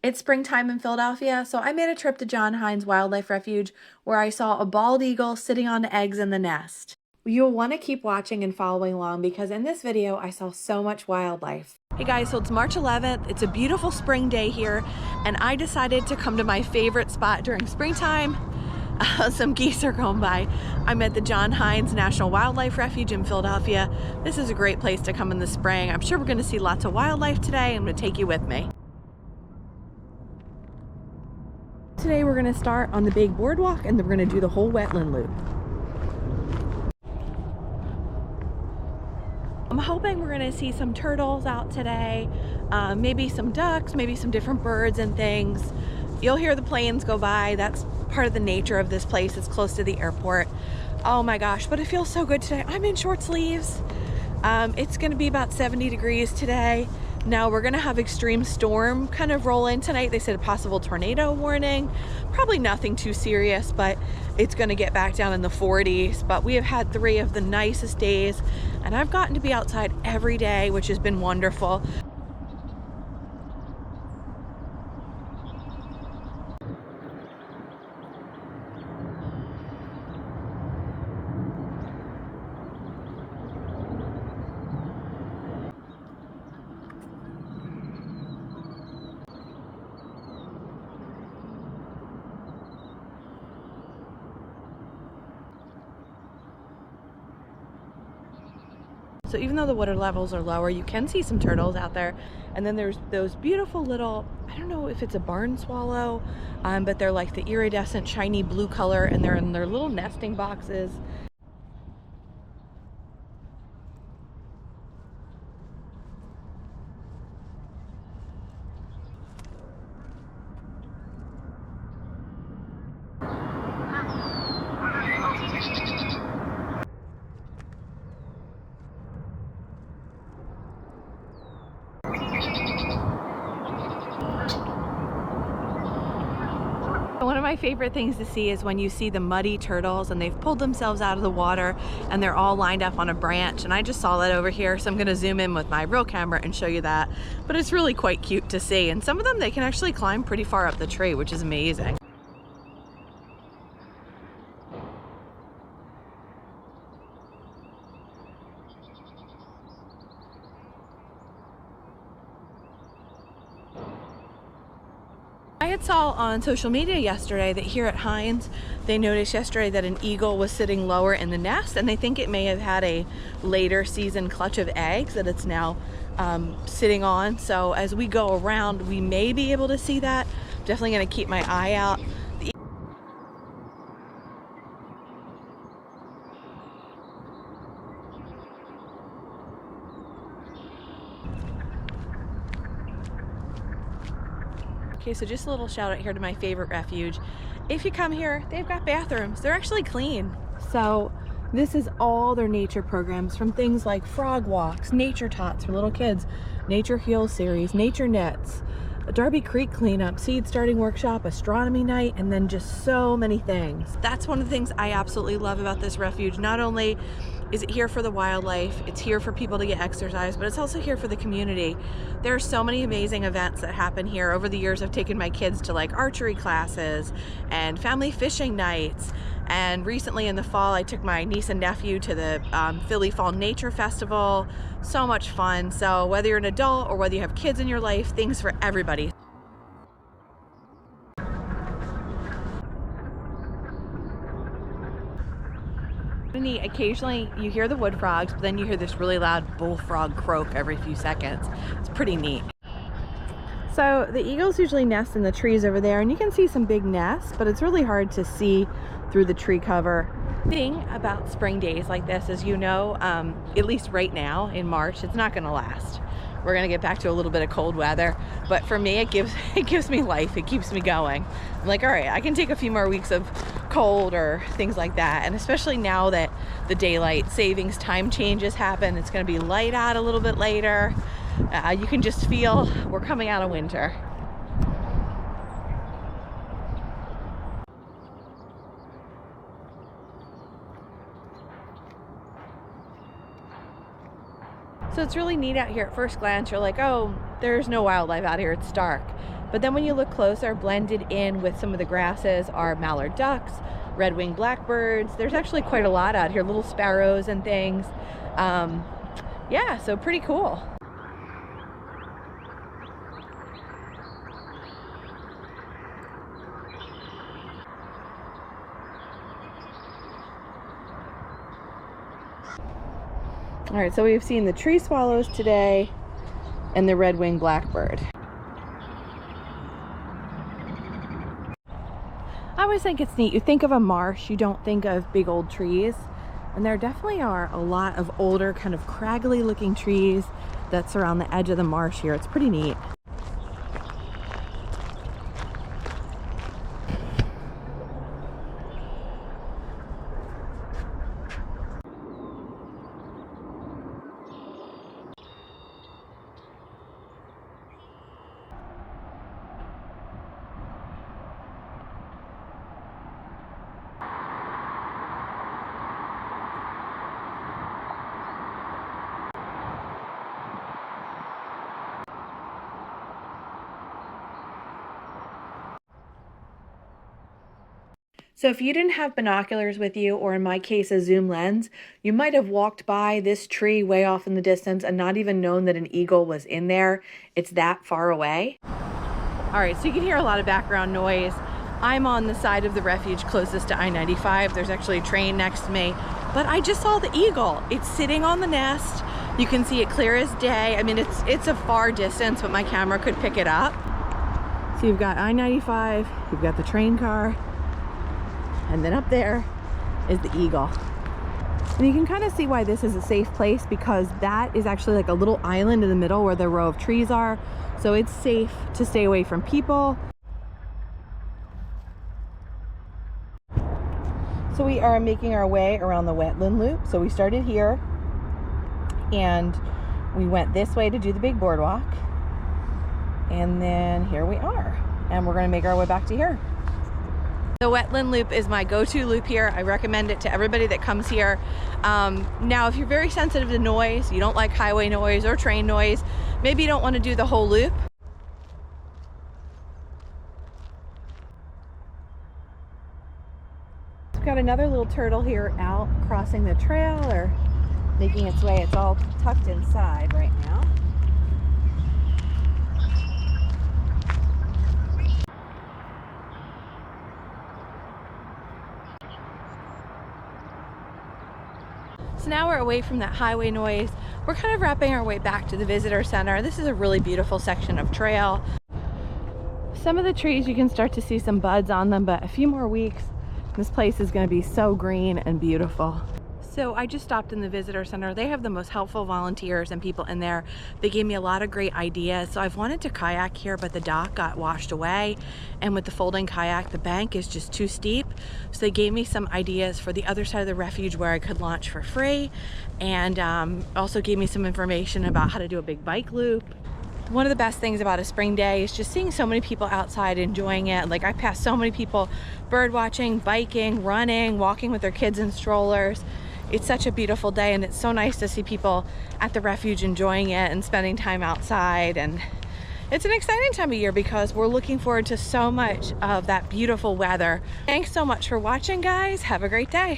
It's springtime in Philadelphia, so I made a trip to Heinz Wildlife Refuge where I saw a bald eagle sitting on eggs in the nest. You'll want to keep watching and following along because in this video I saw so much wildlife. Hey guys, so it's March 11th. It's a beautiful spring day here, and I decided to come to my favorite spot during springtime. Some geese are going by. I'm at the Heinz National Wildlife Refuge in Philadelphia. This is a great place to come in the spring. I'm sure we're going to see lots of wildlife today. I'm going to take you with me. Today we're going to start on the big boardwalk and then we're going to do the whole Wetland Loop. I'm hoping we're going to see some turtles out today, maybe some ducks, maybe some different birds and things. You'll hear the planes go by. That's part of the nature of this place. It's close to the airport. Oh my gosh, but it feels so good today. I'm in short sleeves. It's going to be about 70 degrees today. Now we're gonna have extreme storm kind of roll in tonight. They said a possible tornado warning. Probably nothing too serious, but it's gonna get back down in the 40s. But we have had 3 of the nicest days, and I've gotten to be outside every day, which has been wonderful. So even though the water levels are lower, you can see some turtles out there. And then there's those beautiful little, I don't know if it's a barn swallow, but they're like the iridescent shiny blue color, and they're in their little nesting boxes. One of my favorite things to see is when you see the muddy turtles and they've pulled themselves out of the water and they're all lined up on a branch, and I just saw that over here, so I'm going to zoom in with my real camera and show you that. But it's really quite cute to see, and some of them, they can actually climb pretty far up the tree, which is amazing. I had saw on social media yesterday that here at Heinz, they noticed yesterday that an eagle was sitting lower in the nest, and they think it may have had a later season clutch of eggs that it's now sitting on. So as we go around, we may be able to see that. Definitely going to keep my eye out. Okay, so just a little shout out here to my favorite refuge. If you come here, they've got bathrooms. They're actually clean. So this is all their nature programs, from things like frog walks, nature tots for little kids, nature heals series, nature nets, a Darby Creek cleanup, seed starting workshop, astronomy night, and then just so many things. That's one of the things I absolutely love about this refuge. Not only is it here for the wildlife, it's here for people to get exercise, but it's also here for the community. There are so many amazing events that happen here. Over the years, I've taken my kids to like archery classes and family fishing nights. And recently in the fall, I took my niece and nephew to the Philly Fall Nature Festival. So much fun. So whether you're an adult or whether you have kids in your life, things for everybody. Occasionally you hear the wood frogs, but then you hear this really loud bullfrog croak every few seconds. It's pretty neat. So the eagles usually nest in the trees over there, and you can see some big nests, but it's really hard to see through the tree cover. The thing about spring days like this is, you know, at least right now in March, it's not going to last. We're going to get back to a little bit of cold weather, but for me, it gives me life. It keeps me going. I'm like, all right, I can take a few more weeks of cold or things like that. And especially now that the daylight savings time changes happen, it's going to be light out a little bit later. You can just feel we're coming out of winter. So it's really neat out here. At first glance, you're like, oh, there's no wildlife out here, it's dark. But then when you look closer, blended in with some of the grasses are mallard ducks, red-winged blackbirds. There's actually quite a lot out here, little sparrows and things. Yeah, so pretty cool. All right, so we've seen the tree swallows today and the red-winged blackbird. I always think it's neat. You think of a marsh, you don't think of big old trees. And there definitely are a lot of older, kind of craggly looking trees that surround the edge of the marsh here. It's pretty neat. So if you didn't have binoculars with you, or in my case, a zoom lens, you might have walked by this tree way off in the distance and not even known that an eagle was in there. It's that far away. All right, so you can hear a lot of background noise. I'm on the side of the refuge closest to I-95. There's actually a train next to me, but I just saw the eagle. It's sitting on the nest. You can see it clear as day. I mean, it's a far distance, but my camera could pick it up. So you've got I-95, you've got the train car, and then up there is the eagle. And you can kind of see why this is a safe place, because that is actually like a little island in the middle where the row of trees are. So it's safe to stay away from people. So we are making our way around the Wetland Loop. So we started here and we went this way to do the big boardwalk. And then here we are. And we're gonna make our way back to here. The Wetland Loop is my go-to loop here. I recommend it to everybody that comes here. Now, if you're very sensitive to noise, you don't like highway noise or train noise, maybe you don't want to do the whole loop. We've got another little turtle here out crossing the trail or making its way. It's all tucked inside right now. So now we're away from that highway noise. We're kind of wrapping our way back to the visitor center. This is a really beautiful section of trail. Some of the trees, you can start to see some buds on them, but a few more weeks, this place is going to be so green and beautiful. So I just stopped in the visitor center. They have the most helpful volunteers and people in there. They gave me a lot of great ideas. So I've wanted to kayak here, but the dock got washed away. And with the folding kayak, the bank is just too steep. So they gave me some ideas for the other side of the refuge where I could launch for free. And also gave me some information about how to do a big bike loop. One of the best things about a spring day is just seeing so many people outside enjoying it. Like, I passed so many people bird watching, biking, running, walking with their kids in strollers. It's such a beautiful day, and it's so nice to see people at the refuge enjoying it and spending time outside. And it's an exciting time of year because we're looking forward to so much of that beautiful weather. Thanks so much for watching, guys. Have a great day.